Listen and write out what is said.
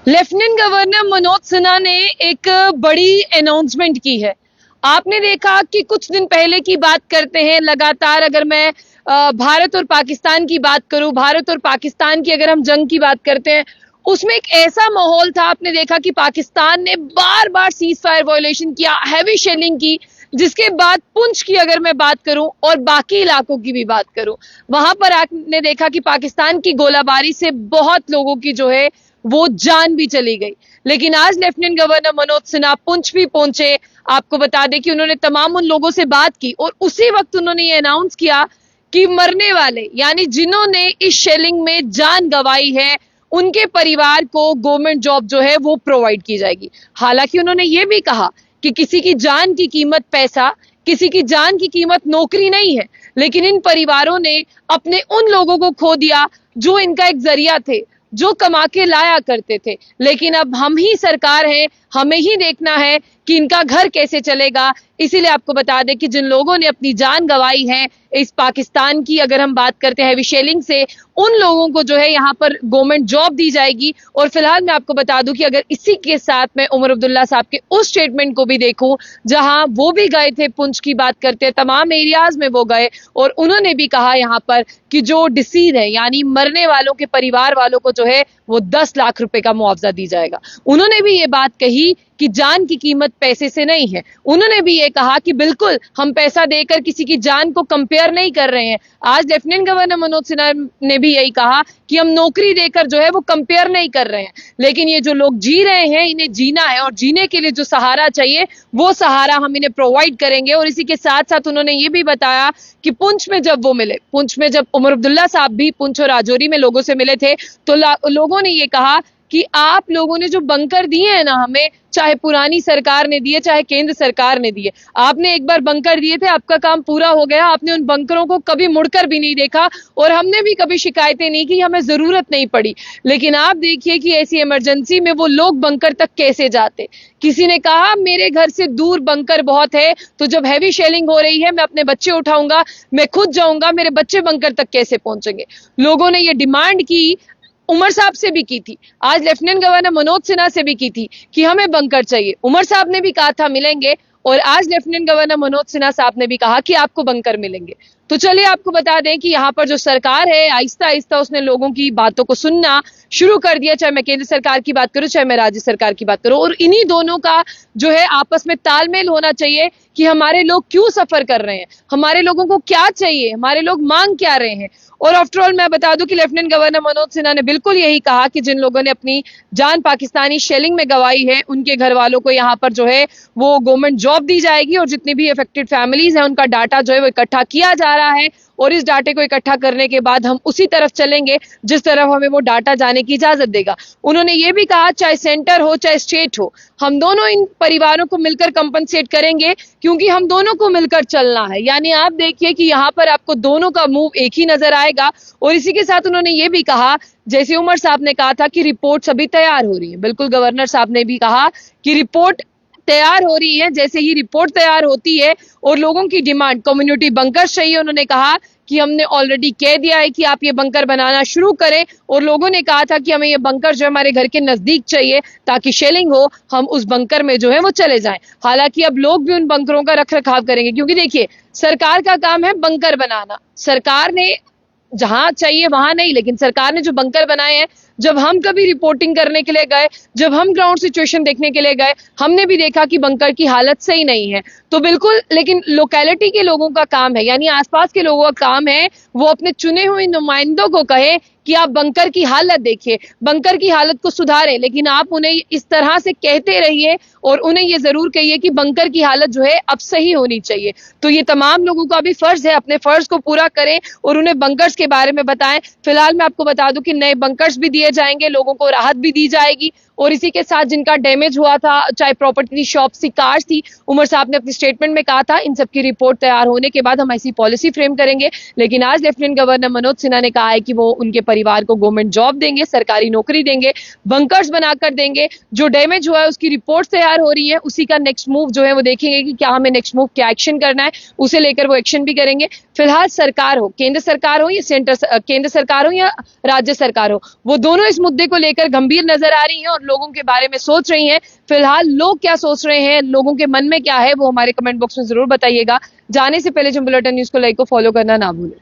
Lieutenant governor Manoj Sinha ने एक बड़ी अनाउंसमेंट की है। आपने देखा कि कुछ दिन पहले की बात करते हैं, लगातार अगर मैं भारत और पाकिस्तान की बात करूं, भारत और पाकिस्तान की अगर हम जंग की बात करते हैं, उसमें एक ऐसा माहौल था। आपने देखा कि पाकिस्तान ने बार बार सीज फायर वायलेशन किया, हैवी शेलिंग की, जिसके बाद पुंछ की अगर मैं बात करूं और बाकी इलाकों की भी बात करूं, वहां पर आपने देखा कि पाकिस्तान की गोलाबारी से बहुत लोगों की जो है वो जान भी चली गई। लेकिन आज लेफ्टिनेंट गवर्नर मनोज सिन्हा पुंछ भी पहुंचे। आपको बता दें कि उन्होंने तमाम उन लोगों से बात की और उसी वक्त उन्होंने ये अनाउंस किया कि मरने वाले यानी जिन्होंने इस शेलिंग में जान गंवाई है, उनके परिवार को गवर्नमेंट जॉब जो है वो प्रोवाइड की जाएगी। हालांकि उन्होंने ये भी कहा कि किसी की जान की कीमत पैसा, किसी की जान की कीमत नौकरी नहीं है, लेकिन इन परिवारों ने अपने उन लोगों को खो दिया जो इनका एक जरिया थे, जो कमा के लाया करते थे। लेकिन अब हम ही सरकार हैं, हमें ही देखना है कि इनका घर कैसे चलेगा। इसीलिए आपको बता दें कि जिन लोगों ने अपनी जान गंवाई है इस पाकिस्तान की, अगर हम बात करते हैं हैवी शेलिंग से, उन लोगों को जो है यहाँ पर गवर्नमेंट जॉब दी जाएगी। और फिलहाल मैं आपको बता दूं कि अगर इसी के साथ मैं उमर अब्दुल्ला साहब के उस स्टेटमेंट को भी देखूं, जहां वो भी गए थे, पुंछ की बात करते हैं, तमाम एरियाज में वो गए और उन्होंने भी कहा यहाँ पर कि जो डिसीज है यानी मरने वालों के परिवार वालों को जो है वो 10 लाख रुपए का मुआवजा दी जाएगा। उन्होंने भी ये बात कही कि जान की कीमत पैसे से नहीं है। उन्होंने भी ये कहा कि बिल्कुल हम पैसा देकर किसी की जान को कंपेयर नहीं कर रहे हैं। आज लेफ्टिनेंट गवर्नर मनोज सिन्हा ने भी यही कहा कि हम नौकरी देकर जो है वो कंपेयर नहीं कर रहे हैं, लेकिन ये जो लोग जी रहे हैं इन्हें जीना है और जीने के लिए जो सहारा चाहिए वो सहारा हम इन्हें प्रोवाइड करेंगे। और इसी के साथ साथ उन्होंने ये भी बताया कि पुंछ में जब वो मिले, पुंछ में जब उमर अब्दुल्ला साहब भी पुंछ और राजौरी में लोगों से मिले थे, तो लोगों ने ये कहा कि आप लोगों ने जो बंकर दिए हैं ना हमें, चाहे पुरानी सरकार ने दिए चाहे केंद्र सरकार ने दिए, आपने एक बार बंकर दिए थे, आपका काम पूरा हो गया। आपने उन बंकरों को कभी मुड़कर भी नहीं देखा और हमने भी कभी शिकायतें नहीं की, हमें जरूरत नहीं पड़ी। लेकिन आप देखिए कि ऐसी इमरजेंसी में वो लोग बंकर तक कैसे जाते। किसी ने कहा मेरे घर से दूर बंकर बहुत है, तो जब हैवी शेलिंग हो रही है मैं अपने बच्चे उठाऊंगा, मैं खुद जाऊंगा, मेरे बच्चे बंकर तक कैसे पहुंचेंगे। लोगों ने ये डिमांड की, उमर साहब से भी की थी, आज लेफ्टिनेंट गवर्नर मनोज सिन्हा से भी की थी कि हमें बंकर चाहिए। उमर साहब ने भी कहा था मिलेंगे और आज लेफ्टिनेंट गवर्नर मनोज सिन्हा साहब ने भी कहा कि आपको बंकर मिलेंगे। तो चलिए आपको बता दें कि यहाँ पर जो सरकार है आहिस्ता आहिस्ता उसने लोगों की बातों को सुनना शुरू कर दिया, चाहे मैं केंद्र सरकार की बात करूं चाहे मैं राज्य सरकार की बात करूं। और इन्हीं दोनों का जो है आपस में तालमेल होना चाहिए कि हमारे लोग क्यों सफर कर रहे हैं, हमारे लोगों को क्या चाहिए, हमारे लोग मांग क्या रहे हैं। और आफ्टर ऑल मैं बता दूं कि लेफ्टिनेंट गवर्नर मनोज सिन्हा ने बिल्कुल यही कहा कि जिन लोगों ने अपनी जान पाकिस्तानी शेलिंग में गंवाई है उनके घर वालों को यहाँ पर जो है वो गवर्नमेंट जॉब दी जाएगी और जितनी भी अफेक्टेड फैमिलीज हैं उनका डाटा जो है वो इकट्ठा किया जा रहा है और इस डाटे को इकट्ठा करने के बाद हम उसी तरफ चलेंगे जिस तरफ हमें वो डाटा जाने की इजाजत देगा। उन्होंने ये भी कहा चाहे सेंटर हो चाहे स्टेट हो, हम दोनों इन परिवारों को मिलकर कंपनसेट करेंगे क्योंकि हम दोनों को मिलकर चलना है। यानी आप देखिए कि यहाँ पर आपको दोनों का मूव एक ही नजर आएगा। और इसी के साथ उन्होंने ये भी कहा, जैसे उमर साहब ने कहा था कि रिपोर्ट अभी तैयार हो रही है, बिल्कुल गवर्नर साहब ने भी कहा कि रिपोर्ट तैयार हो रही है। जैसे ही रिपोर्ट तैयार होती है और लोगों की डिमांड कम्युनिटी बंकर चाहिए, उन्होंने कहा कि हमने ऑलरेडी कह दिया है कि आप ये बंकर बनाना शुरू करें। और लोगों ने कहा था कि हमें ये बंकर जो है हमारे घर के नजदीक चाहिए ताकि शेलिंग हो हम उस बंकर में जो है वो चले जाएं। हालांकि अब लोग भी उन बंकरों का रख रखाव करेंगे क्योंकि देखिए सरकार का काम है बंकर बनाना, सरकार ने जहां चाहिए वहां नहीं, लेकिन सरकार ने जो बंकर बनाए हैं, जब हम कभी रिपोर्टिंग करने के लिए गए, जब हम ग्राउंड सिचुएशन देखने के लिए गए, हमने भी देखा कि बंकर की हालत सही नहीं है। तो बिल्कुल, लेकिन लोकेलिटी के लोगों का काम है यानी आसपास के लोगों का काम है वो अपने चुने हुए नुमाइंदों को कहे कि आप बंकर की हालत देखिए, बंकर की हालत को सुधारें, लेकिन आप उन्हें इस तरह से कहते रहिए और उन्हें ये जरूर कहिए कि बंकर की हालत जो है अब सही होनी चाहिए। तो ये तमाम लोगों का भी फर्ज है, अपने फर्ज को पूरा करें और उन्हें बंकर्स के बारे में बताएं। फिलहाल मैं आपको बता दूं कि नए बंकर्स भी दिए जाएंगे, लोगों को राहत भी दी जाएगी। और इसी के साथ जिनका डैमेज हुआ था, चाहे प्रॉपर्टी थी, शॉप्स थी, कार्स थी, उमर साहब ने अपनी स्टेटमेंट में कहा था इन सबकी रिपोर्ट तैयार होने के बाद हम ऐसी पॉलिसी फ्रेम करेंगे। लेकिन आज लेफ्टिनेंट गवर्नर मनोज सिन्हा ने कहा है कि वो उनके परिवार को गवर्नमेंट जॉब देंगे, सरकारी नौकरी देंगे, बंकर्स बनाकर देंगे। जो डैमेज हुआ है उसकी रिपोर्ट तैयार हो रही है, उसी का नेक्स्ट मूव जो है वो देखेंगे कि क्या हमें नेक्स्ट मूव क्या एक्शन करना है, उसे लेकर वो एक्शन भी करेंगे। फिलहाल सरकार हो, केंद्र सरकार हो या केंद्र सरकार हो या राज्य सरकार हो, वो दोनों इस मुद्दे को लेकर गंभीर नजर आ रही हैं और लोगों के बारे में सोच रही हैं। फिलहाल लोग क्या सोच रहे हैं, लोगों के मन में क्या है, वो हमारे कमेंट बॉक्स में जरूर बताइएगा। जाने से पहले जो बुलेटिन न्यूज को लाइक को फॉलो करना ना भूलें।